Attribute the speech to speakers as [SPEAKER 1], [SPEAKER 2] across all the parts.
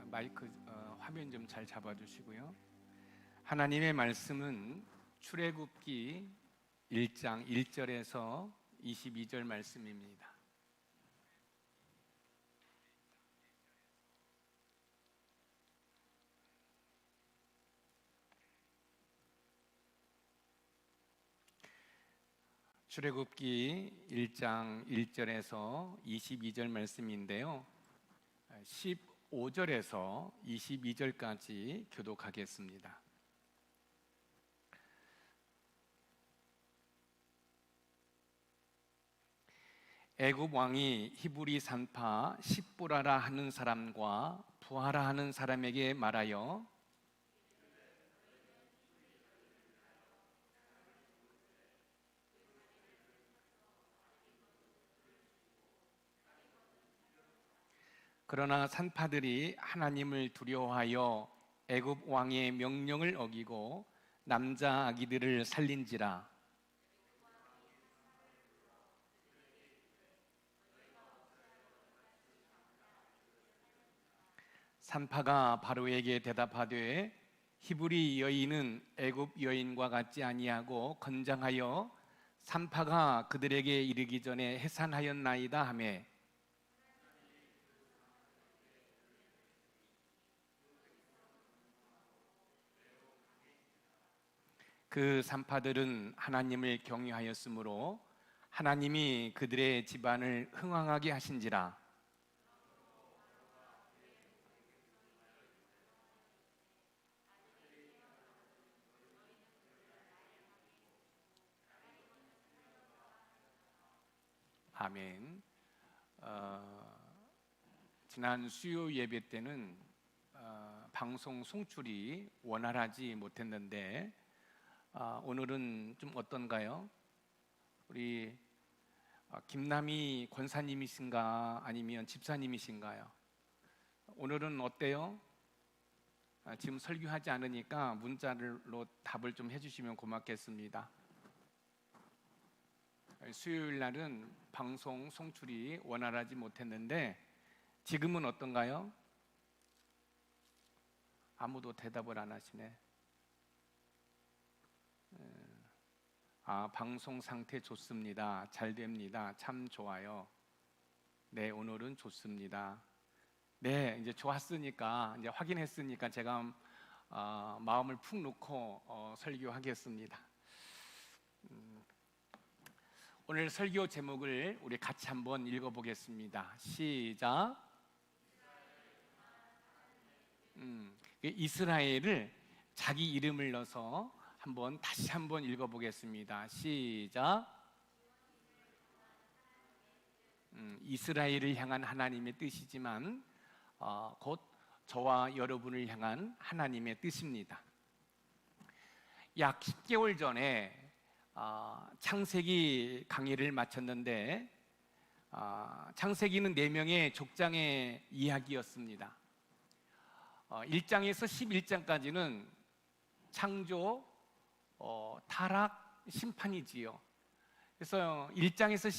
[SPEAKER 1] 마이크 화면 좀 잘 잡아주시고요. 하나님의 말씀은 출애굽기 1장 1절에서 22절 말씀입니다. 출애굽기 1장 1절에서 22절 말씀인데요. 15절에서 22절까지 교독하겠습니다. 애굽 왕이 히브리 산파 십보라라 하는 사람과 부하라 하는 사람에게 말하여 그러나 산파들이 하나님을 두려워하여 애굽 왕의 명령을 어기고 남자 아기들을 살린지라. 산파가 바로에게 대답하되 히브리 여인은 애굽 여인과 같지 아니하고 건장하여 산파가 그들에게 이르기 전에 해산하였나이다 하매 그 산파들은 하나님을 경외하였으므로 하나님이 그들의 집안을 흥왕하게 하신지라. 아멘. 지난 수요 예배 때는 방송 송출이 원활하지 못했는데 오늘은 좀 어떤가요? 우리 김남희 권사님이신가 아니면 집사님이신가요? 오늘은 어때요? 지금 설교하지 않으니까 문자로 답을 좀 해주시면 고맙겠습니다. 수요일 날은 방송 송출이 원활하지 못했는데 지금은 어떤가요? 아무도 대답을 안 하시네. 방송 상태 좋습니다. 잘 됩니다. 참 좋아요. 네, 오늘은 좋습니다. 네, 이제 좋았으니까 이제 확인했으니까 제가 마음을 푹 놓고 설교하겠습니다. 오늘 설교 제목을 우리 같이 한번 읽어보겠습니다. 시작. 이스라엘을 자기 이름을 넣어서 다시 한번 읽어보겠습니다. 시작. 이스라엘을 향한 하나님의 뜻이지만 곧 저와 여러분을 향한 하나님의 뜻입니다. 약 10개월 전에 창세기 강의를 마쳤는데 창세기는 4명의 족장의 이야기였습니다. 1장에서 11장까지는 창조, 타락, 심판이지요. 그래서 1장에서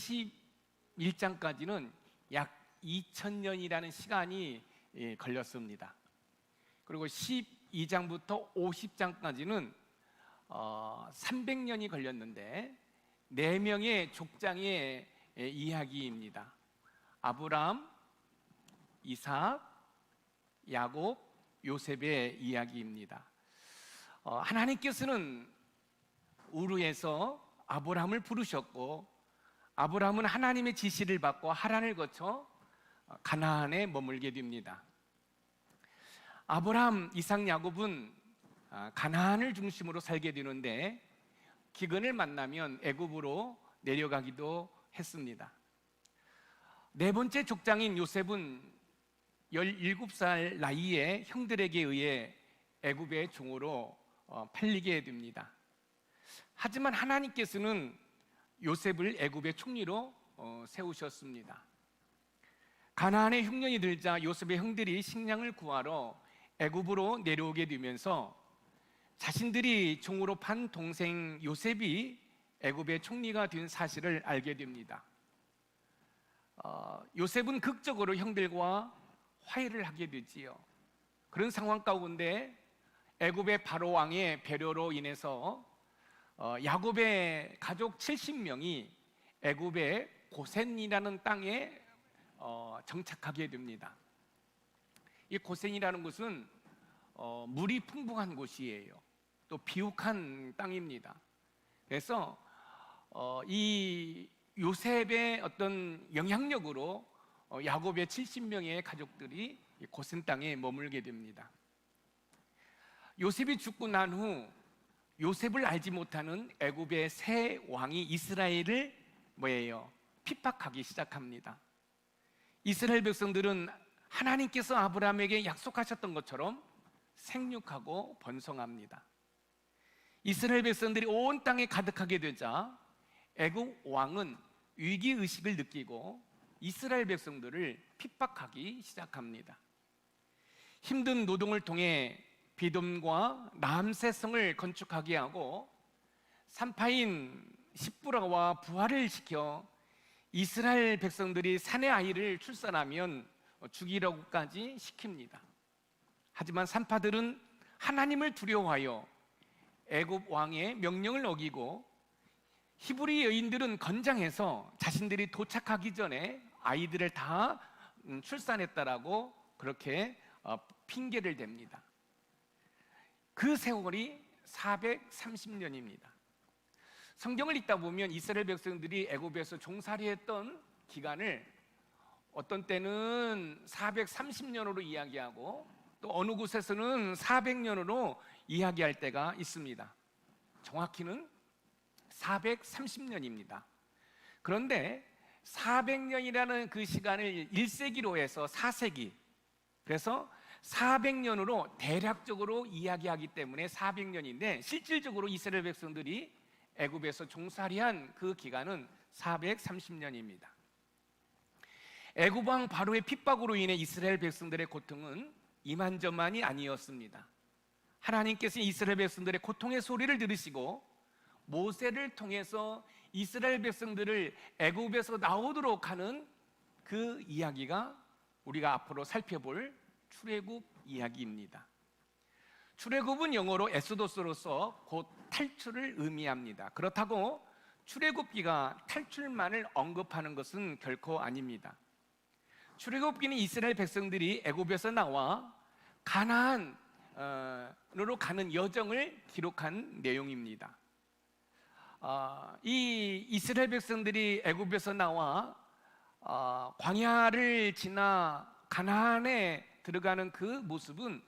[SPEAKER 1] 11장까지는 약 2000년이라는 시간이 걸렸습니다. 그리고 12장부터 50장까지는 300년이 걸렸는데 4명의 족장의 이야기입니다. 아브람, 이삭, 야곱, 요셉의 이야기입니다. 하나님께서는 우르에서 아브라함을 부르셨고 아브라함은 하나님의 지시를 받고 하란을 거쳐 가나안에 머물게 됩니다. 아브라함, 이삭, 야곱은 가나안을 중심으로 살게 되는데 기근을 만나면 애굽으로 내려가기도 했습니다. 4번째 족장인 요셉은 17살 나이에 형들에게 의해 애굽의 종으로 팔리게 됩니다. 하지만 하나님께서는 요셉을 애굽의 총리로 세우셨습니다. 가나안의 흉년이 들자 요셉의 형들이 식량을 구하러 애굽으로 내려오게 되면서 자신들이 종으로 판 동생 요셉이 애굽의 총리가 된 사실을 알게 됩니다. 요셉은 극적으로 형들과 화해를 하게 되지요. 그런 상황 가운데 애굽의 바로 왕의 배려로 인해서 야곱의 가족 70명이 애굽의 고센이라는 땅에 정착하게 됩니다. 이 고센이라는 곳은 물이 풍부한 곳이에요. 또 비옥한 땅입니다. 그래서 이 요셉의 어떤 영향력으로 야곱의 70명의 가족들이 고센 땅에 머물게 됩니다. 요셉이 죽고 난 후 요셉을 알지 못하는 애굽의 새 왕이 이스라엘을 핍박하기 시작합니다. 이스라엘 백성들은 하나님께서 아브라함에게 약속하셨던 것처럼 생육하고 번성합니다. 이스라엘 백성들이 온 땅에 가득하게 되자 애굽 왕은 위기의식을 느끼고 이스라엘 백성들을 핍박하기 시작합니다. 힘든 노동을 통해 비돔과 라암세성을 건축하게 하고 산파인 십부라와 부하를 시켜 이스라엘 백성들이 사내 아이를 출산하면 죽이라고까지 시킵니다. 하지만 산파들은 하나님을 두려워하여 애굽 왕의 명령을 어기고 히브리 여인들은 건장해서 자신들이 도착하기 전에 아이들을 다 출산했다라고 그렇게 핑계를 댑니다. 그 세월이 430년입니다. 성경을 읽다 보면 이스라엘 백성들이 애굽에서 종살이했던 기간을 어떤 때는 430년으로 이야기하고 또 어느 곳에서는 400년으로 이야기할 때가 있습니다. 정확히는 430년입니다. 그런데 400년이라는 그 시간을 1세기로 해서 4세기, 그래서 400년으로 대략적으로 이야기하기 때문에 400년인데 실질적으로 이스라엘 백성들이 애굽에서 종살이한 그 기간은 430년입니다. 애굽 왕 바로의 핍박으로 인해 이스라엘 백성들의 고통은 이만저만이 아니었습니다. 하나님께서 이스라엘 백성들의 고통의 소리를 들으시고 모세를 통해서 이스라엘 백성들을 애굽에서 나오도록 하는 그 이야기가 우리가 앞으로 살펴볼 출애굽 이야기입니다. 출애굽은 영어로 엑소더스로서 곧 탈출을 의미합니다. 그렇다고 출애굽기가 탈출만을 언급하는 것은 결코 아닙니다. 출애굽기는 이스라엘 백성들이 애굽에서 나와 가나안으로 가는 여정을 기록한 내용입니다. 이 이스라엘 백성들이 애굽에서 나와 광야를 지나 가나안에 들어가는 그 모습은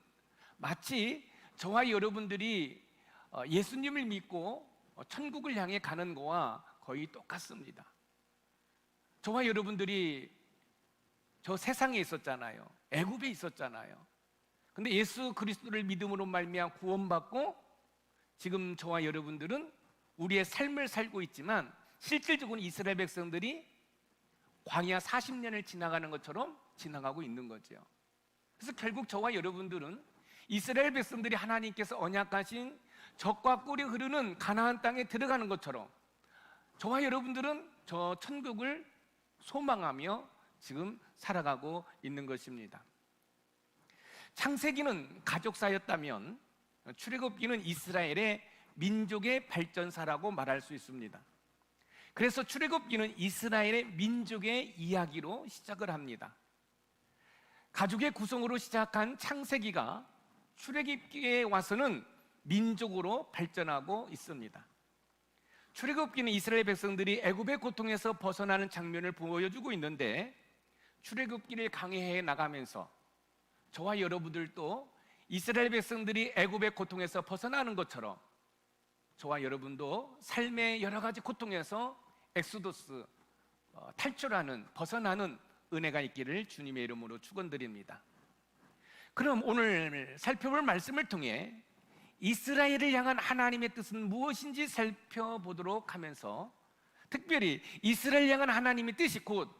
[SPEAKER 1] 마치 저와 여러분들이 예수님을 믿고 천국을 향해 가는 거와 거의 똑같습니다. 저와 여러분들이 저 세상에 있었잖아요. 애굽에 있었잖아요. 근데 예수 그리스도를 믿음으로 말미암아 구원받고 지금 저와 여러분들은 우리의 삶을 살고 있지만 실질적으로 이스라엘 백성들이 광야 40년을 지나가는 것처럼 지나가고 있는 거죠. 그래서 결국 저와 여러분들은 이스라엘 백성들이 하나님께서 언약하신 젖과 꿀이 흐르는 가나안 땅에 들어가는 것처럼 저와 여러분들은 저 천국을 소망하며 지금 살아가고 있는 것입니다. 창세기는 가족사였다면 출애굽기는 이스라엘의 민족의 발전사라고 말할 수 있습니다. 그래서 출애굽기는 이스라엘의 민족의 이야기로 시작을 합니다. 가족의 구성으로 시작한 창세기가 출애굽기에 와서는 민족으로 발전하고 있습니다. 출애굽기는 이스라엘 백성들이 애굽의 고통에서 벗어나는 장면을 보여주고 있는데 출애굽기를 강해해 나가면서 저와 여러분들도 이스라엘 백성들이 애굽의 고통에서 벗어나는 것처럼 저와 여러분도 삶의 여러 가지 고통에서 엑소더스 탈출하는 벗어나는 은혜가 있기를 주님의 이름으로 축원드립니다. 그럼 오늘 살펴볼 말씀을 통해 이스라엘을 향한 하나님의 뜻은 무엇인지 살펴보도록 하면서 특별히 이스라엘을 향한 하나님의 뜻이 곧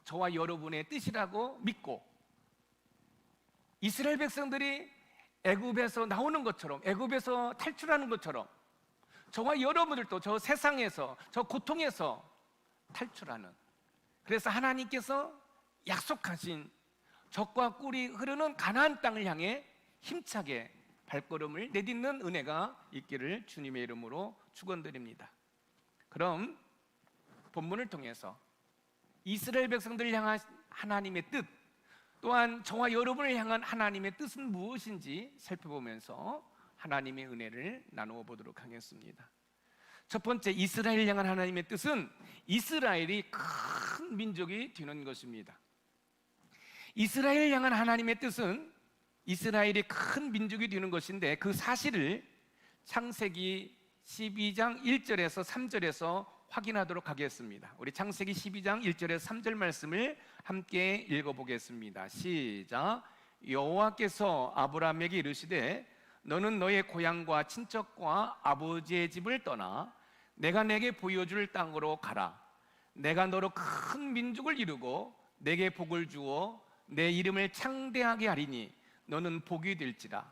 [SPEAKER 1] 저와 여러분의 뜻이라고 믿고 이스라엘 백성들이 애굽에서 나오는 것처럼 애굽에서 탈출하는 것처럼 저와 여러분들도 저 세상에서 저 고통에서 탈출하는, 그래서 하나님께서 약속하신 젖과 꿀이 흐르는 가나안 땅을 향해 힘차게 발걸음을 내딛는 은혜가 있기를 주님의 이름으로 축원드립니다. 그럼 본문을 통해서 이스라엘 백성들을 향한 하나님의 뜻, 또한 저와 여러분을 향한 하나님의 뜻은 무엇인지 살펴보면서 하나님의 은혜를 나누어 보도록 하겠습니다. 첫 번째, 이스라엘을 향한 하나님의 뜻은 이스라엘이 큰 민족이 되는 것입니다. 이스라엘을 향한 하나님의 뜻은 이스라엘이 큰 민족이 되는 것인데, 그 사실을 창세기 12장 1절에서 3절에서 확인하도록 하겠습니다. 우리 창세기 12장 1절에서 3절 말씀을 함께 읽어보겠습니다. 시작. 여호와께서 아브라함에게 이르시되 너는 너의 고향과 친척과 아버지의 집을 떠나 내가 내게 보여줄 땅으로 가라. 내가 너로 큰 민족을 이루고 내게 복을 주어 내 이름을 창대하게 하리니 너는 복이 될지라.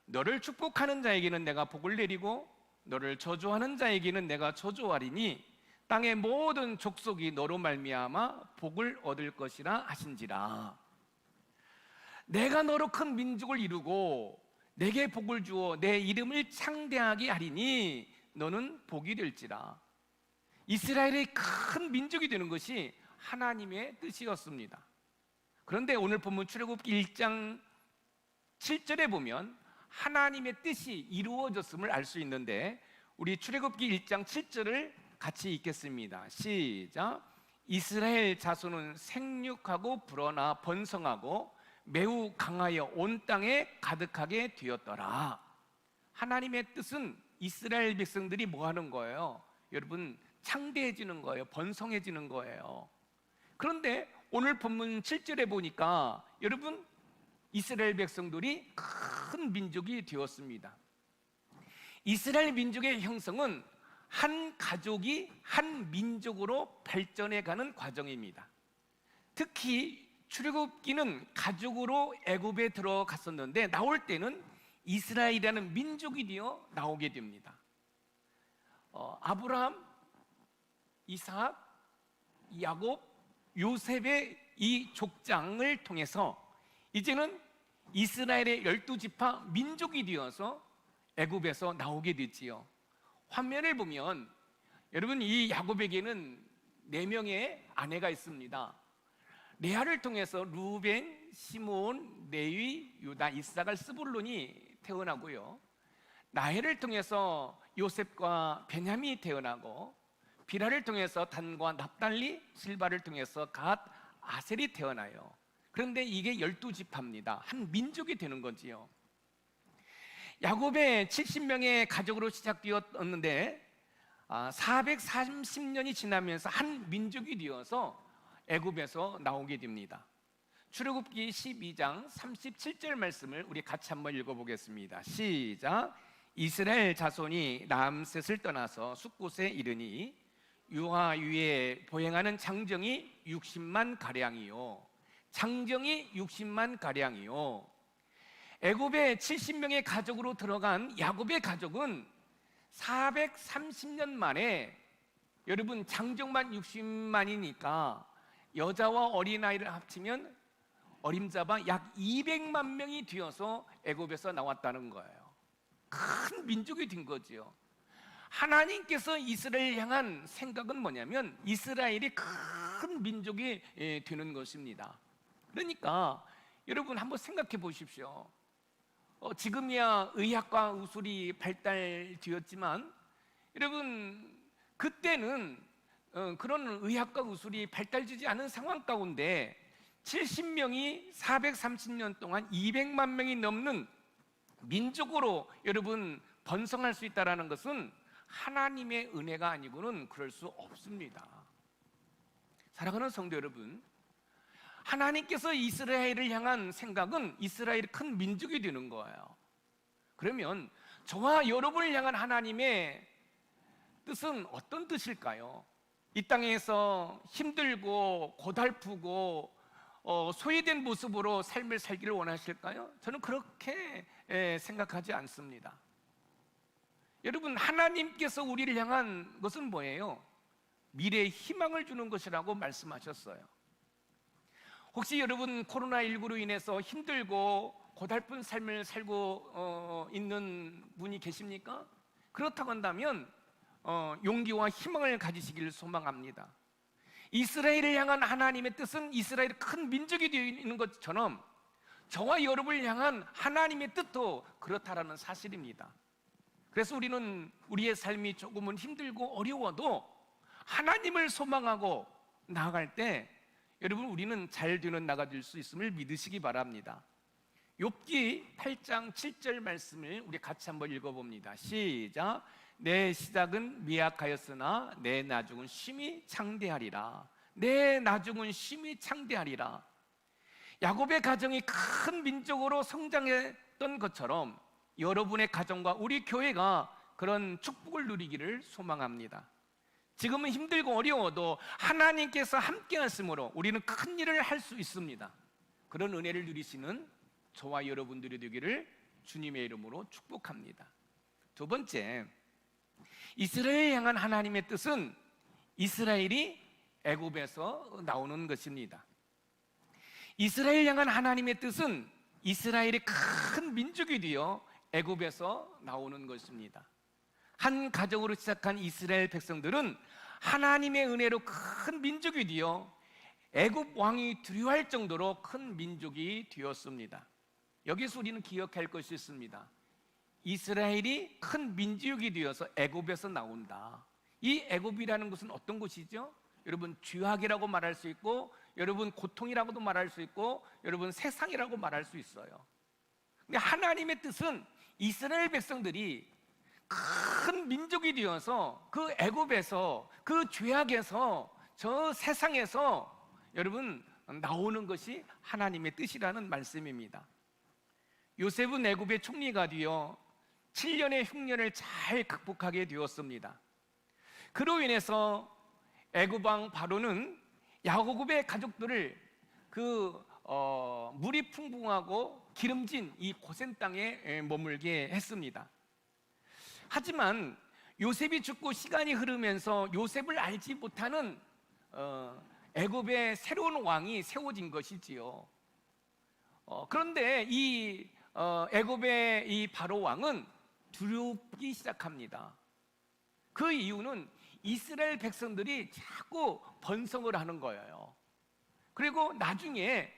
[SPEAKER 1] 너를 축복하는 자에게는 내가 복을 내리고 너를 저주하는 자에게는 내가 저주하리니 땅의 모든 족속이 너로 말미암아 복을 얻을 것이라 하신지라. 내가 너로 큰 민족을 이루고 내게 복을 주어 내 이름을 창대하게 하리니 너는 복이 될지라. 이스라엘의 큰 민족이 되는 것이 하나님의 뜻이었습니다. 그런데 오늘 본문 출애굽기 1장 7절에 보면 하나님의 뜻이 이루어졌음을 알 수 있는데, 우리 출애굽기 1장 7절을 같이 읽겠습니다. 시작. 이스라엘 자손은 생육하고 불어나 번성하고 매우 강하여 온 땅에 가득하게 되었더라. 하나님의 뜻은 이스라엘 백성들이 뭐 하는 거예요? 여러분, 창대해지는 거예요. 번성해지는 거예요. 그런데 오늘 본문 7절에 보니까 여러분, 이스라엘 백성들이 큰 민족이 되었습니다. 이스라엘 민족의 형성은 한 가족이 한 민족으로 발전해가는 과정입니다. 특히 출애굽기는 가족으로 애굽에 들어갔었는데 나올 때는 이스라엘이라는 민족이 되어 나오게 됩니다. 아브라함, 이삭, 야곱, 요셉의 이 족장을 통해서 이제는 이스라엘의 12지파 민족이 되어서 애굽에서 나오게 됐지요. 화면을 보면 여러분, 이 야곱에게는 4명의 아내가 있습니다. 레아를 통해서 루벤, 시므온, 레위, 유다, 이사갈, 스불론이 태어나고요. 라헬을 통해서 요셉과 베냐민이 태어나고, 비라를 통해서 단과 납달리, 실바를 통해서 갓, 아셀이 태어나요. 그런데 이게 12지파입니다. 한 민족이 되는 거지요. 야곱의 70명의 가족으로 시작되었는데 430년이 지나면서 한 민족이 되어서 애굽에서 나오게 됩니다. 출애굽기 12장 37절 말씀을 우리 같이 한번 읽어보겠습니다. 시작. 이스라엘 자손이 람셋을 떠나서 숫곳에 이르니 유아 위에 보행하는 장정이 60만 가량이요, 장정이 60만 가량이요. 애굽의 70명의 가족으로 들어간 야곱의 가족은 430년 만에 여러분 장정만 60만이니까 여자와 어린아이를 합치면 어림잡아 약 200만 명이 되어서 애굽에서 나왔다는 거예요. 큰 민족이 된 거지요. 하나님께서 이스라엘을 향한 생각은 뭐냐면 이스라엘이 큰 민족이 되는 것입니다. 그러니까 여러분 한번 생각해 보십시오. 지금이야 의학과 의술이 발달되었지만 여러분, 그때는 그런 의학과 의술이 발달되지 않은 상황 가운데 70명이 430년 동안 200만 명이 넘는 민족으로 여러분 번성할 수 있다는 것은 하나님의 은혜가 아니고는 그럴 수 없습니다. 사랑하는 성도 여러분, 하나님께서 이스라엘을 향한 생각은 이스라엘이 큰 민족이 되는 거예요. 그러면 저와 여러분을 향한 하나님의 뜻은 어떤 뜻일까요? 이 땅에서 힘들고 고달프고 소외된 모습으로 삶을 살기를 원하실까요? 저는 그렇게 생각하지 않습니다. 여러분, 하나님께서 우리를 향한 것은 뭐예요? 미래의 희망을 주는 것이라고 말씀하셨어요. 혹시 여러분 코로나19로 인해서 힘들고 고달픈 삶을 살고 있는 분이 계십니까? 그렇다고 한다면 용기와 희망을 가지시기를 소망합니다. 이스라엘을 향한 하나님의 뜻은 이스라엘이 큰 민족이 되어 있는 것처럼 저와 여러분을 향한 하나님의 뜻도 그렇다라는 사실입니다. 그래서 우리는 우리의 삶이 조금은 힘들고 어려워도 하나님을 소망하고 나아갈 때 여러분 우리는 잘 되는 나가 될 수 있음을 믿으시기 바랍니다. 욥기 8장 7절 말씀을 우리 같이 한번 읽어봅니다. 시작. 내 시작은 미약하였으나 내 나중은 심히 창대하리라. 내 나중은 심히 창대하리라. 야곱의 가정이 큰 민족으로 성장했던 것처럼 여러분의 가정과 우리 교회가 그런 축복을 누리기를 소망합니다. 지금은 힘들고 어려워도 하나님께서 함께 하심으로 우리는 큰 일을 할 수 있습니다. 그런 은혜를 누리시는 저와 여러분들이 되기를 주님의 이름으로 축복합니다. 두 번째, 이스라엘을 향한 하나님의 뜻은 이스라엘이 애굽에서 나오는 것입니다. 이스라엘을 향한 하나님의 뜻은 이스라엘이 큰 민족이 되어 애굽에서 나오는 것입니다. 한 가정으로 시작한 이스라엘 백성들은 하나님의 은혜로 큰 민족이 되어 애굽 왕이 두려워할 정도로 큰 민족이 되었습니다. 여기서 우리는 기억할 것이 있습니다. 이스라엘이 큰 민족이 되어서 애굽에서 나온다. 이 애굽이라는 것은 어떤 곳이죠? 여러분 죄악이라고 말할 수 있고, 여러분 고통이라고도 말할 수 있고, 여러분 세상이라고 말할 수 있어요. 근데 하나님의 뜻은 이스라엘 백성들이 큰 민족이 되어서 그 애굽에서, 그 죄악에서, 저 세상에서 여러분 나오는 것이 하나님의 뜻이라는 말씀입니다. 요셉은 애굽의 총리가 되어 7년의 흉년을 잘 극복하게 되었습니다. 그로 인해서 애굽 왕 바로는 야곱의 가족들을 물이 풍부하고 기름진 이 고센 땅에 머물게 했습니다. 하지만 요셉이 죽고 시간이 흐르면서 요셉을 알지 못하는 애굽의 새로운 왕이 세워진 것이지요. 그런데 이 애굽의 이 바로 왕은 두렵기 시작합니다. 그 이유는 이스라엘 백성들이 자꾸 번성을 하는 거예요. 그리고 나중에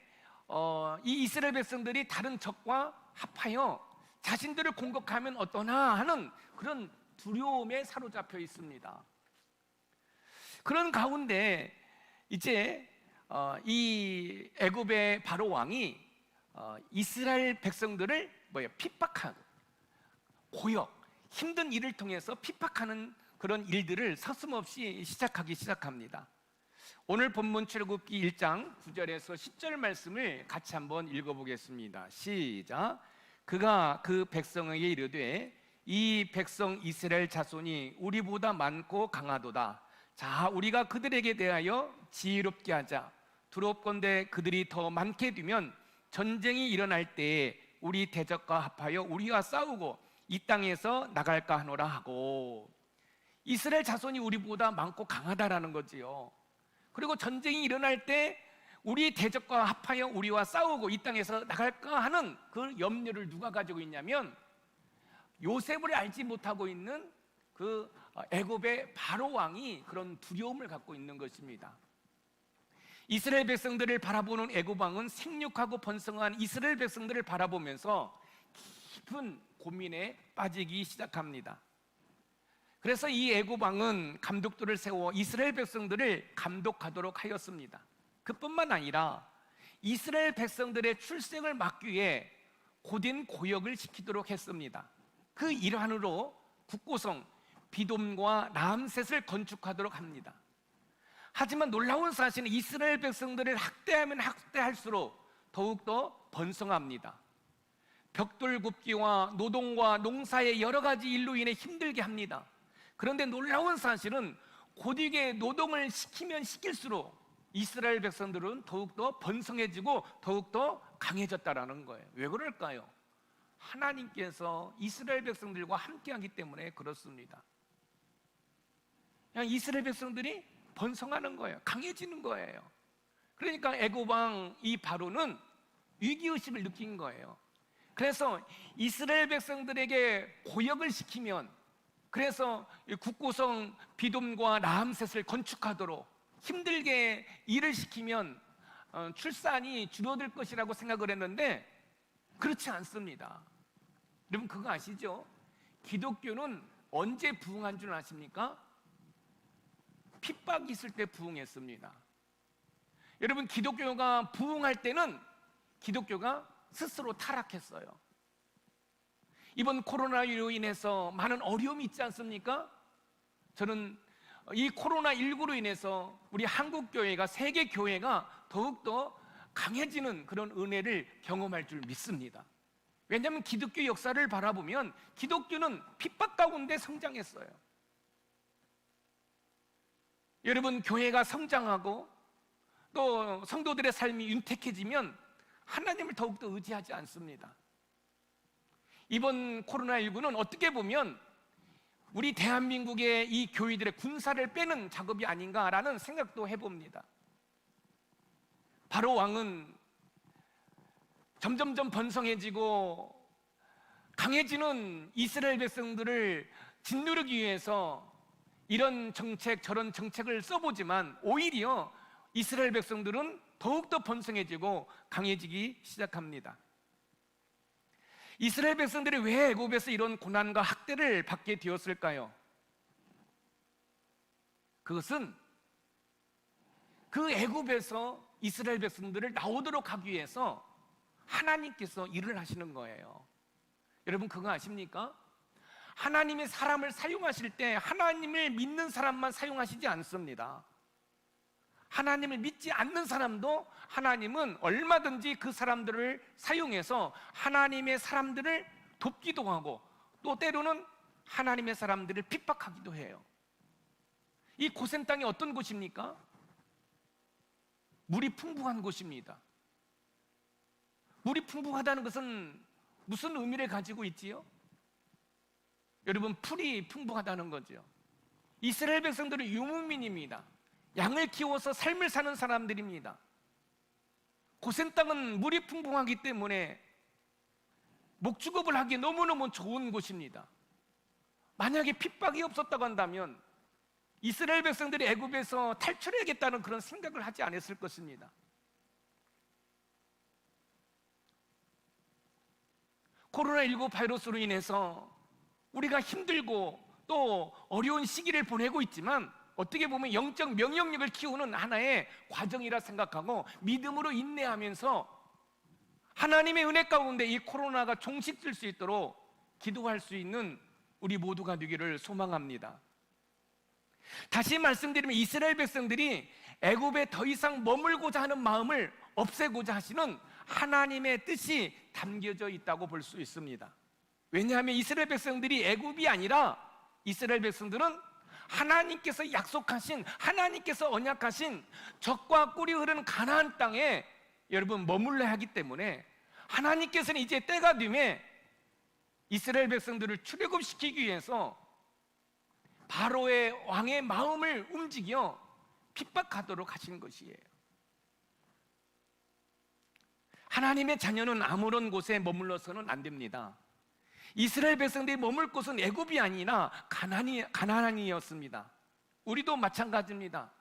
[SPEAKER 1] 이 이스라엘 백성들이 다른 적과 합하여 자신들을 공격하면 어떠나 하는 그런 두려움에 사로잡혀 있습니다. 그런 가운데 이제 이 애굽의 바로 왕이 이스라엘 백성들을 핍박하고 고역, 힘든 일을 통해서 핍박하는 그런 일들을 서슴없이 시작합니다. 오늘 본문 출애굽기 1장 9절에서 10절 말씀을 같이 한번 읽어보겠습니다. 시작. 그가 그 백성에게 이르되 이 백성 이스라엘 자손이 우리보다 많고 강하도다. 자, 우리가 그들에게 대하여 지혜롭게 하자. 두렵건대 그들이 더 많게 되면 전쟁이 일어날 때에 우리 대적과 합하여 우리와 싸우고 이 땅에서 나갈까 하노라 하고. 이스라엘 자손이 우리보다 많고 강하다라는 거지요. 그리고 전쟁이 일어날 때 우리 대적과 합하여 우리와 싸우고 이 땅에서 나갈까 하는 그 염려를 누가 가지고 있냐면 요셉을 알지 못하고 있는 그 애굽의 바로 왕이 그런 두려움을 갖고 있는 것입니다. 이스라엘 백성들을 바라보는 애굽 왕은 생육하고 번성한 이스라엘 백성들을 바라보면서 깊은 고민에 빠지기 시작합니다. 그래서 이 애굽 왕은 감독들을 세워 이스라엘 백성들을 감독하도록 하였습니다. 그뿐만 아니라 이스라엘 백성들의 출생을 막기 위해 고된 고역을 시키도록 했습니다. 그 일환으로 국고성 비돔과 라암셋을 건축하도록 합니다. 하지만 놀라운 사실은 이스라엘 백성들을 학대하면 학대할수록 더욱더 번성합니다. 벽돌 굽기와 노동과 농사의 여러 가지 일로 인해 힘들게 합니다. 그런데 놀라운 사실은 고딕의 노동을 시키면 시킬수록 이스라엘 백성들은 더욱더 번성해지고 더욱더 강해졌다라는 거예요. 왜 그럴까요? 하나님께서 이스라엘 백성들과 함께하기 때문에 그렇습니다. 그냥 이스라엘 백성들이 번성하는 거예요. 강해지는 거예요. 그러니까 애굽 왕 이 바로는 위기의식을 느낀 거예요. 그래서 이스라엘 백성들에게 고역을 시키면, 그래서 국고성 비돔과 라암셋을 건축하도록 힘들게 일을 시키면 출산이 줄어들 것이라고 생각을 했는데 그렇지 않습니다. 여러분 그거 아시죠? 기독교는 언제 부흥한 줄 아십니까? 핍박이 있을 때 부흥했습니다. 여러분 기독교가 부흥할 때는 기독교가 스스로 타락했어요. 이번 코로나19로 인해서 많은 어려움이 있지 않습니까? 저는 이 코로나19로 인해서 우리 한국교회가, 세계교회가 더욱더 강해지는 그런 은혜를 경험할 줄 믿습니다. 왜냐하면 기독교 역사를 바라보면 기독교는 핍박 가운데 성장했어요. 여러분 교회가 성장하고 또 성도들의 삶이 윤택해지면 하나님을 더욱더 의지하지 않습니다. 이번 코로나19는 어떻게 보면 우리 대한민국의 이 교회들의 군사를 빼는 작업이 아닌가라는 생각도 해봅니다. 바로 왕은 점점점 번성해지고 강해지는 이스라엘 백성들을 짓누르기 위해서 이런 정책 저런 정책을 써보지만 오히려 이스라엘 백성들은 더욱더 번성해지고 강해지기 시작합니다. 이스라엘 백성들이 왜 애굽에서 이런 고난과 학대를 받게 되었을까요? 그것은 그 애굽에서 이스라엘 백성들을 나오도록 하기 위해서 하나님께서 일을 하시는 거예요. 여러분 그거 아십니까? 하나님이 사람을 사용하실 때 하나님을 믿는 사람만 사용하시지 않습니다. 하나님을 믿지 않는 사람도 하나님은 얼마든지 그 사람들을 사용해서 하나님의 사람들을 돕기도 하고 또 때로는 하나님의 사람들을 핍박하기도 해요. 이 고센 땅이 어떤 곳입니까? 물이 풍부한 곳입니다. 물이 풍부하다는 것은 무슨 의미를 가지고 있지요? 여러분 풀이 풍부하다는 거죠. 이스라엘 백성들은 유목민입니다. 양을 키워서 삶을 사는 사람들입니다. 고센 땅은 물이 풍부하기 때문에 목축업을 하기 너무너무 좋은 곳입니다. 만약에 핍박이 없었다고 한다면 이스라엘 백성들이 애굽에서 탈출해야겠다는 그런 생각을 하지 않았을 것입니다. 코로나19 바이러스로 인해서 우리가 힘들고 또 어려운 시기를 보내고 있지만 어떻게 보면 영적 명령력을 키우는 하나의 과정이라 생각하고 믿음으로 인내하면서 하나님의 은혜 가운데 이 코로나가 종식될 수 있도록 기도할 수 있는 우리 모두가 되기를 소망합니다. 다시 말씀드리면 이스라엘 백성들이 애굽에 더 이상 머물고자 하는 마음을 없애고자 하시는 하나님의 뜻이 담겨져 있다고 볼 수 있습니다. 왜냐하면 이스라엘 백성들이 애굽이 아니라 이스라엘 백성들은 하나님께서 약속하신, 하나님께서 언약하신 적과 꿀이 흐르는 가나안 땅에 여러분 머물러야 하기 때문에 하나님께서는 이제 때가 되면 이스라엘 백성들을 출애굽시키기 위해서 바로의 왕의 마음을 움직여 핍박하도록 하신 것이에요. 하나님의 자녀는 아무런 곳에 머물러서는 안 됩니다. 이스라엘 백성들이 머물 곳은 애굽이 아니라 가나안이었습니다. 우리도 마찬가지입니다.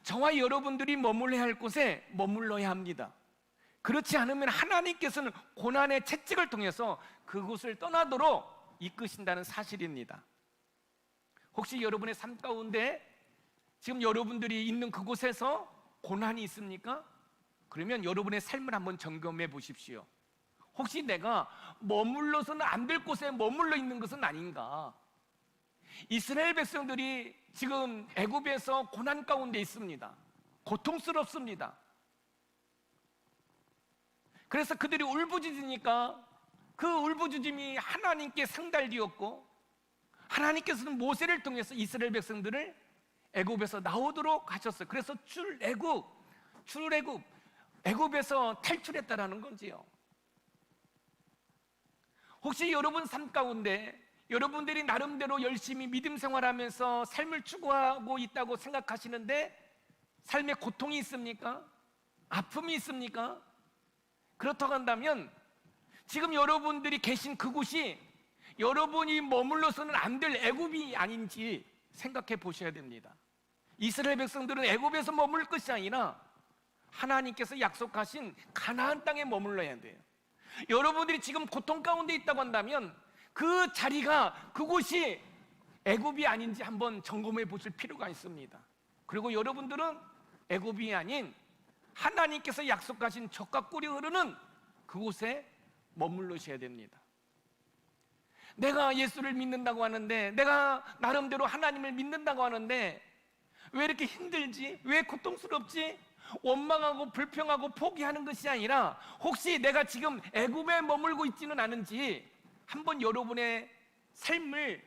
[SPEAKER 1] 저와 여러분들이 머물러야 할 곳에 머물러야 합니다. 그렇지 않으면 하나님께서는 고난의 채찍을 통해서 그곳을 떠나도록 이끄신다는 사실입니다. 혹시 여러분의 삶 가운데 지금 여러분들이 있는 그곳에서 고난이 있습니까? 그러면 여러분의 삶을 한번 점검해 보십시오. 혹시 내가 머물러서는 안 될 곳에 머물러 있는 것은 아닌가? 이스라엘 백성들이 지금 애굽에서 고난 가운데 있습니다. 고통스럽습니다. 그래서 그들이 울부짖으니까 그 울부짖음이 하나님께 상달되었고 하나님께서는 모세를 통해서 이스라엘 백성들을 애굽에서 나오도록 하셨어요. 그래서 애굽에서 탈출했다라는 거지요. 혹시 여러분 삶 가운데 여러분들이 나름대로 열심히 믿음 생활하면서 삶을 추구하고 있다고 생각하시는데 삶에 고통이 있습니까? 아픔이 있습니까? 그렇다고 한다면 지금 여러분들이 계신 그곳이 여러분이 머물러서는 안 될 애굽이 아닌지 생각해 보셔야 됩니다. 이스라엘 백성들은 애굽에서 머물 것이 아니라 하나님께서 약속하신 가나안 땅에 머물러야 돼요. 여러분들이 지금 고통 가운데 있다고 한다면 그 자리가, 그곳이 애굽이 아닌지 한번 점검해 보실 필요가 있습니다. 그리고 여러분들은 애굽이 아닌 하나님께서 약속하신 젖과 꿀이 흐르는 그곳에 머물러셔야 됩니다. 내가 예수를 믿는다고 하는데, 내가 나름대로 하나님을 믿는다고 하는데 왜 이렇게 힘들지? 왜 고통스럽지? 원망하고 불평하고 포기하는 것이 아니라 혹시 내가 지금 애굽에 머물고 있지는 않은지 한번 여러분의 삶을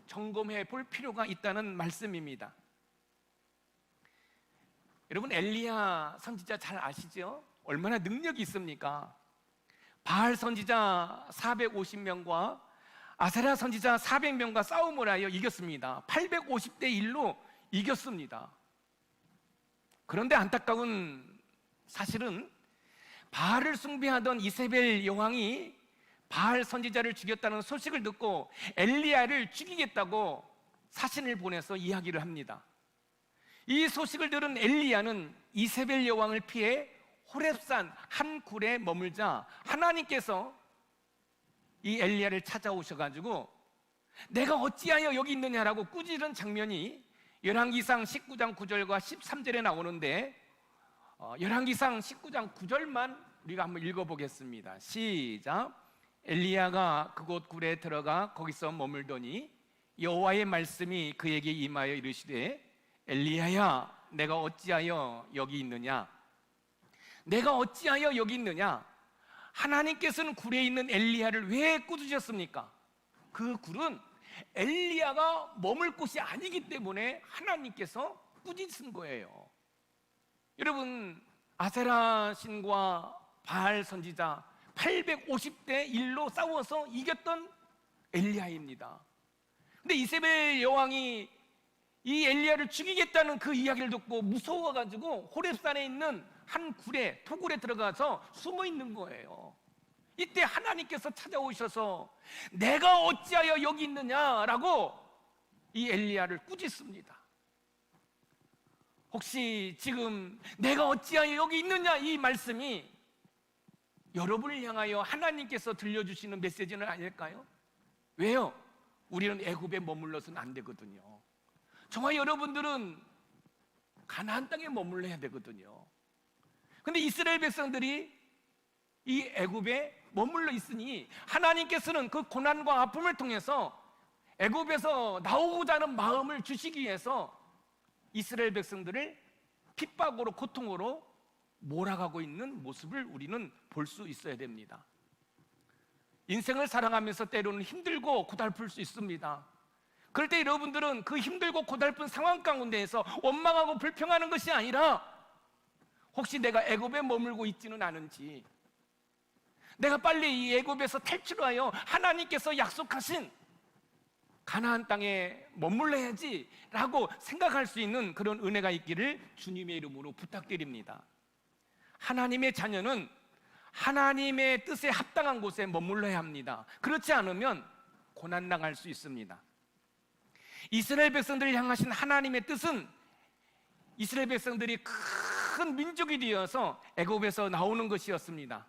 [SPEAKER 1] 점검해 볼 필요가 있다는 말씀입니다. 여러분, 엘리야 선지자 잘 아시죠? 얼마나 능력이 있습니까? 바알 선지자 450명과 아세라 선지자 400명과 싸움을 하여 이겼습니다. 850대 1로 이겼습니다. 그런데 안타까운 사실은 바알을 숭배하던 이세벨 여왕이 바알 선지자를 죽였다는 소식을 듣고 엘리야를 죽이겠다고 사신을 보내서 이야기를 합니다. 이 소식을 들은 엘리야는 이세벨 여왕을 피해 호렙산 한 굴에 머물자 하나님께서 이 엘리야를 찾아오셔가지고 내가 어찌하여 여기 있느냐라고 꾸짖은 장면이 열왕기상 19장 9절과 13절에 나오는데 열왕기상 19장 9절만 우리가 한번 읽어보겠습니다. 시작. 엘리야가 그곳 굴에 들어가 거기서 머물더니 여호와의 말씀이 그에게 임하여 이르시되 엘리야야, 내가 어찌하여 여기 있느냐? 내가 어찌하여 여기 있느냐? 하나님께서는 굴에 있는 엘리야를 왜 꾸짖으셨습니까? 그 굴은 엘리야가 머물 곳이 아니기 때문에 하나님께서 꾸짖은 거예요. 여러분, 아세라 신과 바알 선지자 850대 1로 싸워서 이겼던 엘리야입니다. 근데 이세벨 여왕이 이 엘리야를 죽이겠다는 그 이야기를 듣고 무서워가지고 호렙산에 있는 한 굴에, 토굴에 들어가서 숨어 있는 거예요. 이때 하나님께서 찾아오셔서 내가 어찌하여 여기 있느냐라고 이 엘리야를 꾸짖습니다. 혹시 지금 내가 어찌하여 여기 있느냐 이 말씀이 여러분을 향하여 하나님께서 들려주시는 메시지는 아닐까요? 왜요? 우리는 애굽에 머물러서는 안 되거든요. 정말 여러분들은 가나안 땅에 머물러야 되거든요. 근데 이스라엘 백성들이 이 애굽에 머물러 있으니 하나님께서는 그 고난과 아픔을 통해서 애굽에서 나오고자 하는 마음을 주시기 위해서 이스라엘 백성들을 핍박으로, 고통으로 몰아가고 있는 모습을 우리는 볼 수 있어야 됩니다. 인생을 살아가면서 때로는 힘들고 고달플 수 있습니다. 그럴 때 여러분들은 그 힘들고 고달픈 상황 가운데에서 원망하고 불평하는 것이 아니라 혹시 내가 애굽에 머물고 있지는 않은지, 내가 빨리 이 애굽에서 탈출하여 하나님께서 약속하신 가나안 땅에 머물러야지 라고 생각할 수 있는 그런 은혜가 있기를 주님의 이름으로 부탁드립니다. 하나님의 자녀는 하나님의 뜻에 합당한 곳에 머물러야 합니다. 그렇지 않으면 고난당할 수 있습니다. 이스라엘 백성들을 향하신 하나님의 뜻은 이스라엘 백성들이 큰 민족이 되어서 애굽에서 나오는 것이었습니다.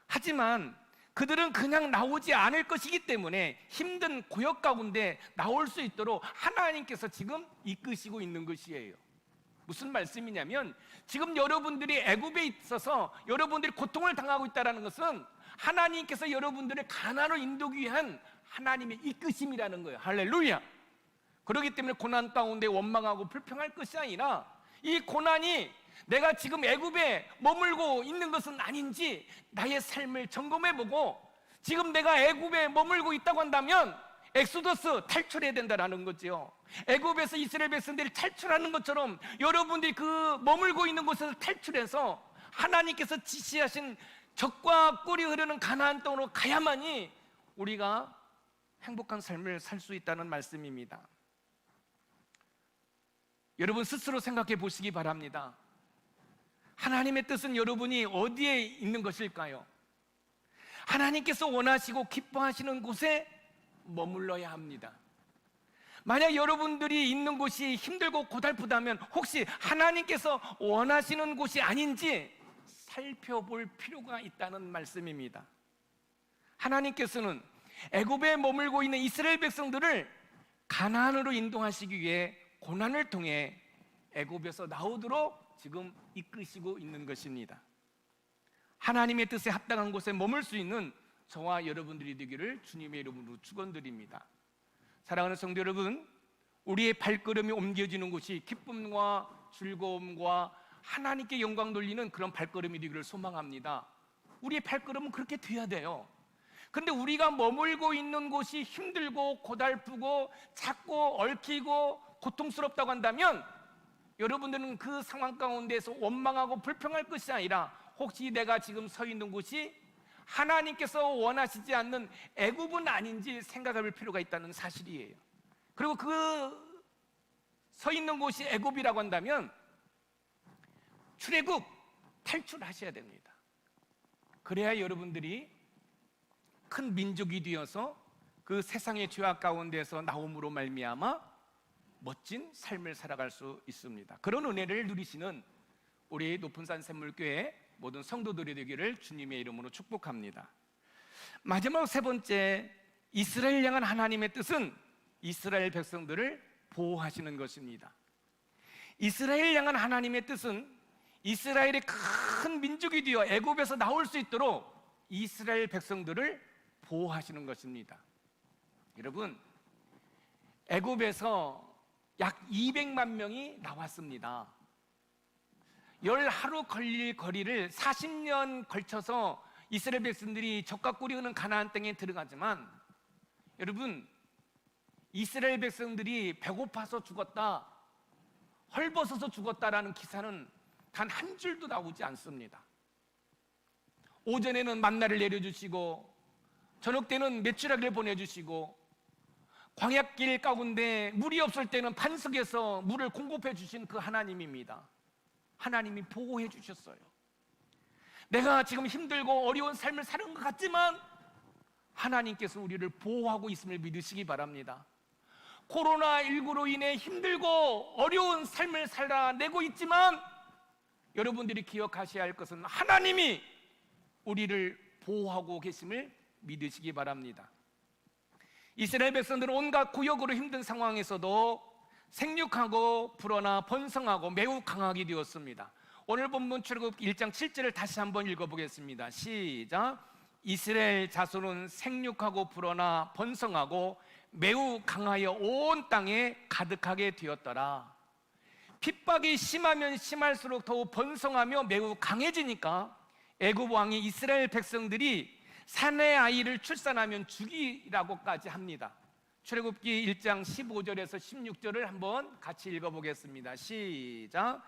[SPEAKER 1] 하지만 그들은 그냥 나오지 않을 것이기 때문에 힘든 고역 가운데 나올 수 있도록 하나님께서 지금 이끄시고 있는 것이에요. 무슨 말씀이냐면 지금 여러분들이 애굽에 있어서 여러분들이 고통을 당하고 있다는 것은 하나님께서 여러분들을 가나안으로 인도하기 위한 하나님의 이끄심이라는 거예요. 할렐루야. 그렇기 때문에 고난 가운데 원망하고 불평할 것이 아니라 이 고난이 내가 지금 애굽에 머물고 있는 것은 아닌지 나의 삶을 점검해보고 지금 내가 애굽에 머물고 있다고 한다면 엑소더스 탈출해야 된다는 거죠. 애굽에서 이스라엘 백성들이 탈출하는 것처럼 여러분들이 그 머물고 있는 곳에서 탈출해서 하나님께서 지시하신 젖과 꿀이 흐르는 가나안 땅으로 가야만이 우리가 행복한 삶을 살 수 있다는 말씀입니다. 여러분 스스로 생각해 보시기 바랍니다. 하나님의 뜻은 여러분이 어디에 있는 것일까요? 하나님께서 원하시고 기뻐하시는 곳에 머물러야 합니다. 만약 여러분들이 있는 곳이 힘들고 고달프다면 혹시 하나님께서 원하시는 곳이 아닌지 살펴볼 필요가 있다는 말씀입니다. 하나님께서는 애굽에 머물고 있는 이스라엘 백성들을 가나안으로 인도하시기 위해 고난을 통해 애굽에서 나오도록 지금 이끄시고 있는 것입니다. 하나님의 뜻에 합당한 곳에 머물 수 있는 저와 여러분들이 되기를 주님의 이름으로 축원드립니다. 사랑하는 성도 여러분, 우리의 발걸음이 옮겨지는 곳이 기쁨과 즐거움과 하나님께 영광 돌리는 그런 발걸음이 되기를 소망합니다. 우리의 발걸음은 그렇게 돼야 돼요. 그런데 우리가 머물고 있는 곳이 힘들고 고달프고 작고 얽히고 고통스럽다고 한다면 여러분들은 그 상황 가운데서 원망하고 불평할 것이 아니라 혹시 내가 지금 서 있는 곳이 하나님께서 원하시지 않는 애굽은 아닌지 생각할 필요가 있다는 사실이에요. 그리고 그 서 있는 곳이 애굽이라고 한다면 출애굽 탈출하셔야 됩니다. 그래야 여러분들이 큰 민족이 되어서 그 세상의 죄악 가운데서 나옴으로 말미암아 멋진 삶을 살아갈 수 있습니다. 그런 은혜를 누리시는 우리 높은산 샘물교회 모든 성도들이 되기를 주님의 이름으로 축복합니다. 마지막 세 번째, 이스라엘 향한 하나님의 뜻은 이스라엘 백성들을 보호하시는 것입니다. 이스라엘 향한 하나님의 뜻은 이스라엘의 큰 민족이 되어 애굽에서 나올 수 있도록 이스라엘 백성들을 보호하시는 것입니다. 여러분, 애굽에서 약 200만 명이 나왔습니다. 10하루 걸릴 거리를 40년 걸쳐서 이스라엘 백성들이 적과 꿀이 흐르는 가나안 땅에 들어가지만, 여러분, 이스라엘 백성들이 배고파서 죽었다, 헐벗어서 죽었다라는 기사는 단 한 줄도 나오지 않습니다. 오전에는 만나를 내려주시고 저녁 때는 메추라기를 보내주시고 광야길 가운데 물이 없을 때는 반석에서 물을 공급해 주신 그 하나님입니다. 하나님이 보호해 주셨어요. 내가 지금 힘들고 어려운 삶을 사는 것 같지만 하나님께서 우리를 보호하고 있음을 믿으시기 바랍니다. 코로나19로 인해 힘들고 어려운 삶을 살아내고 있지만 여러분들이 기억하셔야 할 것은 하나님이 우리를 보호하고 계심을 믿으시기 바랍니다. 이스라엘 백성들은 온갖 고역으로 힘든 상황에서도 생육하고 불어나 번성하고 매우 강하게 되었습니다. 오늘 본문 출애굽 1장 7절을 다시 한번 읽어보겠습니다. 시작. 이스라엘 자손은 생육하고 불어나 번성하고 매우 강하여 온 땅에 가득하게 되었더라. 핍박이 심하면 심할수록 더욱 번성하며 매우 강해지니까 애굽 왕이 이스라엘 백성들이 사내 아이를 출산하면 죽이라고까지 합니다. 출애굽기 1장 15절에서 16절을 한번 같이 읽어보겠습니다. 시작.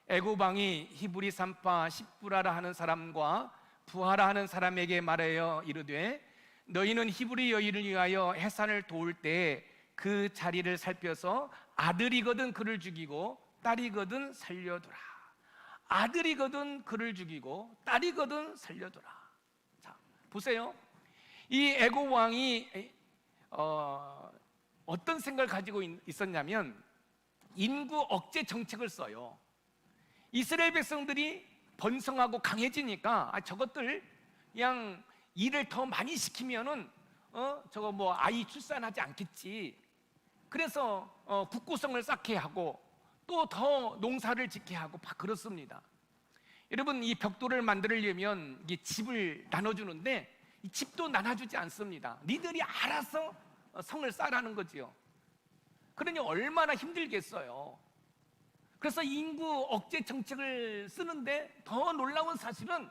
[SPEAKER 1] 애굽 왕이 히브리 산파 십부라라 하는 사람과 부하라 하는 사람에게 말하여 이르되 너희는 히브리 여인을 위하여 해산을 도울 때 그 자리를 살펴서 아들이거든 그를 죽이고 딸이거든 살려두라. 아들이거든 그를 죽이고 딸이거든 살려두라. 자, 보세요. 이 애굽 왕이 어떤 생각을 가지고 있었냐면 인구 억제 정책을 써요. 이스라엘 백성들이 번성하고 강해지니까 저것들 그냥 일을 더 많이 시키면은 저거 뭐 아이 출산하지 않겠지. 그래서 국구성을 쌓게 하고 또 더 농사를 짓게 하고 막 그렇습니다. 여러분, 이 벽돌을 만들려면 이 집을 나눠주는데 이 집도 나눠주지 않습니다. 니들이 알아서 성을 쌓으라는 거지요. 그러니 얼마나 힘들겠어요. 그래서 인구 억제 정책을 쓰는데 더 놀라운 사실은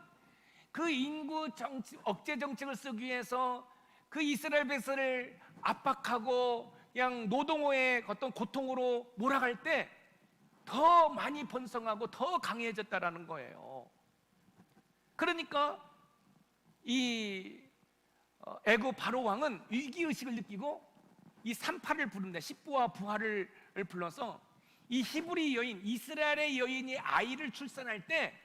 [SPEAKER 1] 그 인구 억제 정책을 쓰기 위해서 그 이스라엘 백성을 압박하고 그냥 노동호의 어떤 고통으로 몰아갈 때 더 많이 번성하고 더 강해졌다라는 거예요. 그러니까 이 애굽 바로 왕은 위기의식을 느끼고 이 산파를 부릅니다. 십부와 부하를 불러서 이 히브리 여인, 이스라엘의 여인이 아이를 출산할 때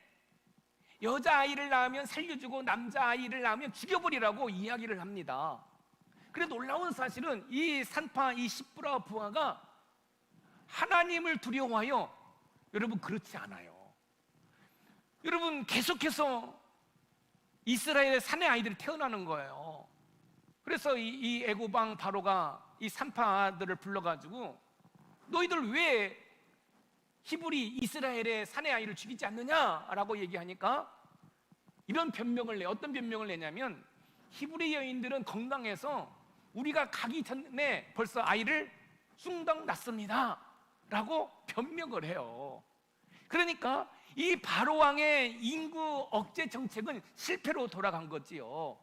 [SPEAKER 1] 여자아이를 낳으면 살려주고 남자아이를 낳으면 죽여버리라고 이야기를 합니다. 그런데 놀라운 사실은 이 산파, 이 십부라 부하가 하나님을 두려워하여, 여러분 그렇지 않아요. 여러분 계속해서 이스라엘의 사내 아이들이 태어나는 거예요. 그래서 이 애굽 왕 바로가 이 산파들을 불러가지고 너희들 왜 히브리 이스라엘의 사내 아이를 죽이지 않느냐라고 얘기하니까 이런 변명을 내. 어떤 변명을 내냐면 히브리 여인들은 건강해서 우리가 가기 전에 벌써 아이를 쑥덕 낳습니다 라고 변명을 해요. 그러니까 이 바로 왕의 인구 억제 정책은 실패로 돌아간 거지요.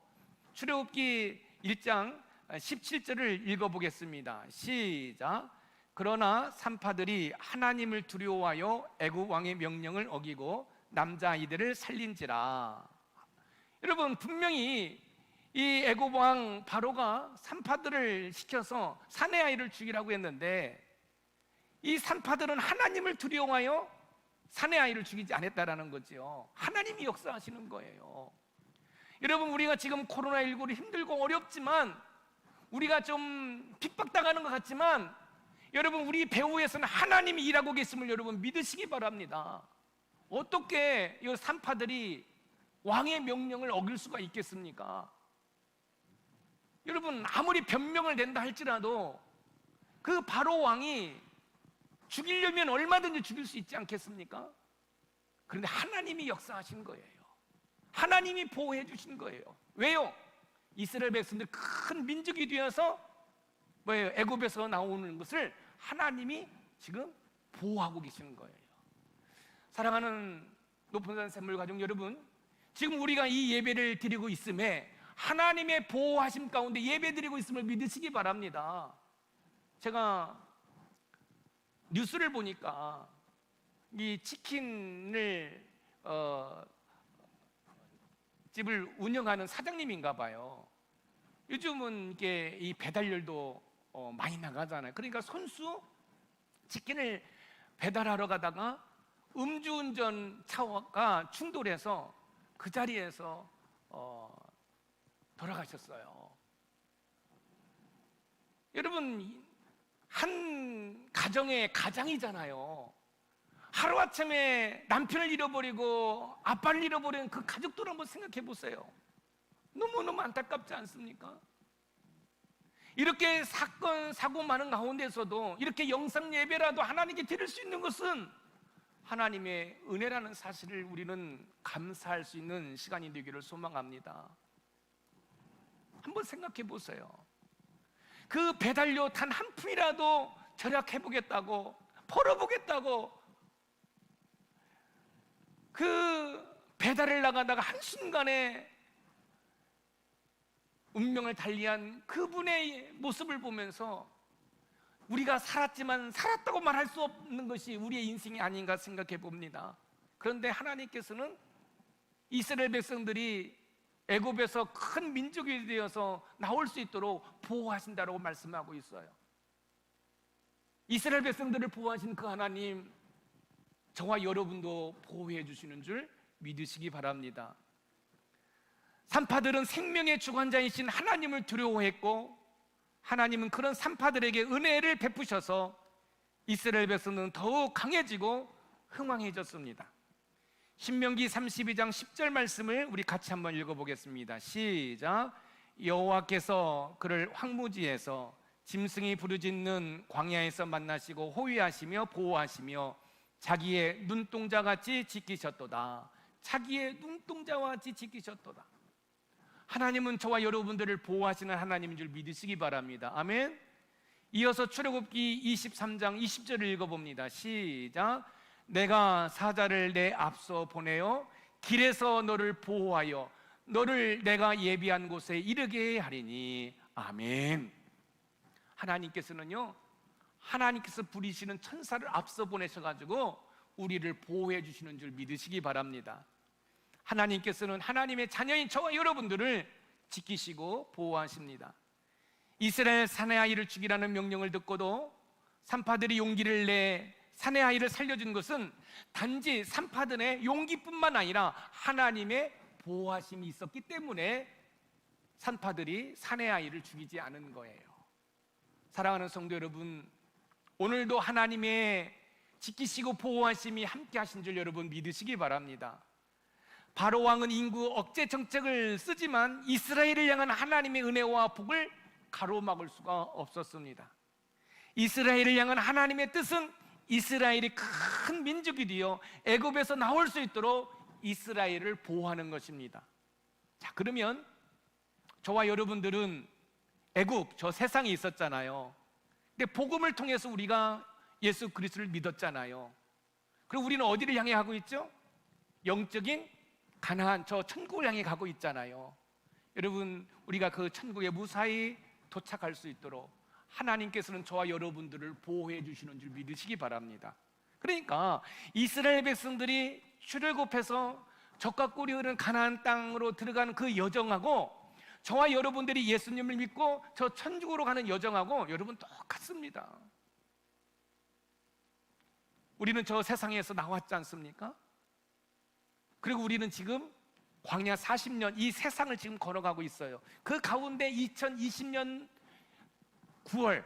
[SPEAKER 1] 출애굽기 1장 17절을 읽어보겠습니다. 시작. 그러나 산파들이 하나님을 두려워하여 애굽 왕의 명령을 어기고 남자아이들을 살린지라. 여러분 분명히 이 애굽 왕 바로가 산파들을 시켜서 사내 아이를 죽이라고 했는데 이 산파들은 하나님을 두려워하여 사내 아이를 죽이지 않았다라는 거죠. 하나님이 역사하시는 거예요. 여러분 우리가 지금 코로나19로 힘들고 어렵지만, 우리가 좀 핍박당하는 것 같지만, 여러분 우리 배후에서는 하나님이 일하고 계심을 여러분 믿으시기 바랍니다. 어떻게 이 산파들이 왕의 명령을 어길 수가 있겠습니까? 여러분 아무리 변명을 낸다 할지라도 그 바로 왕이 죽이려면 얼마든지 죽일 수 있지 않겠습니까? 그런데 하나님이 역사하신 거예요. 하나님이 보호해 주신 거예요. 왜요? 이스라엘 백성들 큰 민족이 되어서 뭐예요? 애굽에서 나오는 것을 하나님이 지금 보호하고 계시는 거예요. 사랑하는 높은산 샘물 가족 여러분, 지금 우리가 이 예배를 드리고 있음에 하나님의 보호하심 가운데 예배 드리고 있음을 믿으시기 바랍니다. 제가 뉴스를 보니까 이 치킨을 집을 운영하는 사장님인가 봐요. 요즘은 이게 이 배달열도 많이 나가잖아요. 그러니까 손수 치킨을 배달하러 가다가 음주운전 차가 충돌해서 그 자리에서 돌아가셨어요. 여러분 한 가정의 가장이잖아요. 하루아침에 남편을 잃어버리고 아빠를 잃어버린 그 가족들 한번 생각해 보세요. 너무너무 안타깝지 않습니까? 이렇게 사건 사고 많은 가운데서도 이렇게 영상 예배라도 하나님께 드릴 수 있는 것은 하나님의 은혜라는 사실을 우리는 감사할 수 있는 시간이 되기를 소망합니다. 한번 생각해 보세요. 그 배달료 단 한 푼이라도 절약해 보겠다고, 벌어보겠다고 그 배달을 나가다가 한순간에 운명을 달리한 그분의 모습을 보면서 우리가 살았지만 살았다고 말할 수 없는 것이 우리의 인생이 아닌가 생각해 봅니다. 그런데 하나님께서는 이스라엘 백성들이 애굽에서 큰 민족이 되어서 나올 수 있도록 보호하신다고 말씀하고 있어요. 이스라엘 백성들을 보호하신 그 하나님, 저와 여러분도 보호해 주시는 줄 믿으시기 바랍니다. 산파들은 생명의 주관자이신 하나님을 두려워했고, 하나님은 그런 산파들에게 은혜를 베푸셔서 이스라엘 백성은 더욱 강해지고 흥왕해졌습니다. 신명기 32장 10절 말씀을 우리 같이 한번 읽어보겠습니다. 시작. 여호와께서 그를 황무지에서 짐승이 부르짖는 광야에서 만나시고 호위하시며 보호하시며 자기의 눈동자같이 지키셨도다. 자기의 눈동자와 같이 지키셨도다. 하나님은 저와 여러분들을 보호하시는 하나님인 줄 믿으시기 바랍니다. 아멘. 이어서 출애굽기 23장 20절을 읽어봅니다. 시작. 내가 사자를 내 앞서 보내어 길에서 너를 보호하여 너를 내가 예비한 곳에 이르게 하리니. 아멘. 하나님께서는요, 하나님께서 부리시는 천사를 앞서 보내셔가지고 우리를 보호해 주시는 줄 믿으시기 바랍니다. 하나님께서는 하나님의 자녀인 저와 여러분들을 지키시고 보호하십니다. 이스라엘 사내 아이를 죽이라는 명령을 듣고도 산파들이 용기를 내 사내 아이를 살려준 것은 단지 산파들의 용기뿐만 아니라 하나님의 보호하심이 있었기 때문에 산파들이 사내 아이를 죽이지 않은 거예요. 사랑하는 성도 여러분, 오늘도 하나님의 지키시고 보호하심이 함께 하신 줄 여러분 믿으시기 바랍니다. 바로 왕은 인구 억제 정책을 쓰지만 이스라엘을 향한 하나님의 은혜와 복을 가로막을 수가 없었습니다. 이스라엘을 향한 하나님의 뜻은 이스라엘이 큰 민족이 되어 애굽에서 나올 수 있도록 이스라엘을 보호하는 것입니다. 자, 그러면 저와 여러분들은 애굽, 저 세상에 있었잖아요. 근데 복음을 통해서 우리가 예수 그리스도를 믿었잖아요. 그리고 우리는 어디를 향해 가고 있죠? 영적인 가나안, 저 천국을 향해 가고 있잖아요. 여러분, 우리가 그 천국에 무사히 도착할 수 있도록 하나님께서는 저와 여러분들을 보호해 주시는 줄 믿으시기 바랍니다. 그러니까 이스라엘 백성들이 출애굽해서 젖과 꿀이 흐르는 가나안 땅으로 들어가는 그 여정하고 저와 여러분들이 예수님을 믿고 저 천국으로 가는 여정하고 여러분 똑같습니다. 우리는 저 세상에서 나왔지 않습니까? 그리고 우리는 지금 광야 40년 이 세상을 지금 걸어가고 있어요. 그 가운데 2020년 9월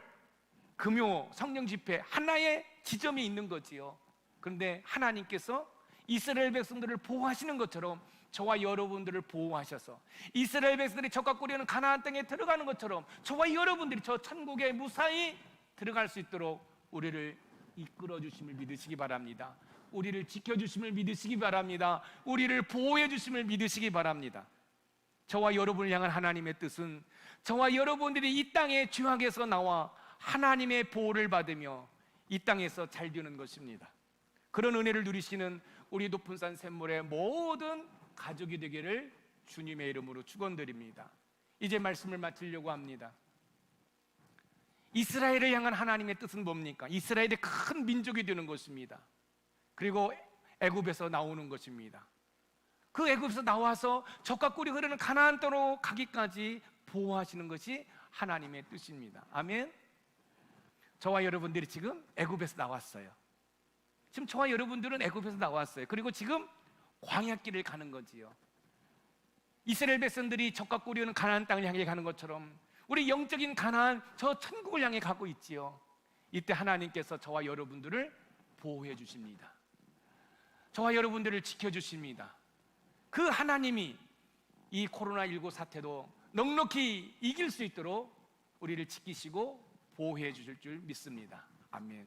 [SPEAKER 1] 금요 성령 집회 하나의 지점이 있는 거지요. 그런데 하나님께서 이스라엘 백성들을 보호하시는 것처럼 저와 여러분들을 보호하셔서 이스라엘 백성들이 젖과 꿀이 흐르는 가나안 땅에 들어가는 것처럼 저와 여러분들이 저 천국에 무사히 들어갈 수 있도록 우리를 이끌어 주심을 믿으시기 바랍니다. 우리를 지켜주심을 믿으시기 바랍니다. 우리를 보호해 주심을 믿으시기 바랍니다. 저와 여러분을 향한 하나님의 뜻은 저와 여러분들이 이 땅의 죄악에서 나와 하나님의 보호를 받으며 이 땅에서 잘 되는 것입니다. 그런 은혜를 누리시는 우리 높은 산 샘물의 모든 가족이 되기를 주님의 이름으로 축원드립니다. 이제 말씀을 마치려고 합니다. 이스라엘을 향한 하나님의 뜻은 뭡니까? 이스라엘의 큰 민족이 되는 것입니다. 그리고 애굽에서 나오는 것입니다. 그 애굽에서 나와서 젖과 꿀이 흐르는 가나안 땅으로 가기까지 보호하시는 것이 하나님의 뜻입니다. 아멘. 저와 여러분들이 지금 애굽에서 나왔어요. 지금 저와 여러분들은 애굽에서 나왔어요. 그리고 지금 광야길을 가는 거지요. 이스라엘 백성들이 젖과 꿀이 흐르는 가나안 땅을 향해 가는 것처럼 우리 영적인 가나안 저 천국을 향해 가고 있지요. 이때 하나님께서 저와 여러분들을 보호해 주십니다. 저와 여러분들을 지켜주십니다. 그 하나님이 이 코로나19 사태도 넉넉히 이길 수 있도록 우리를 지키시고 보호해 주실 줄 믿습니다. 아멘.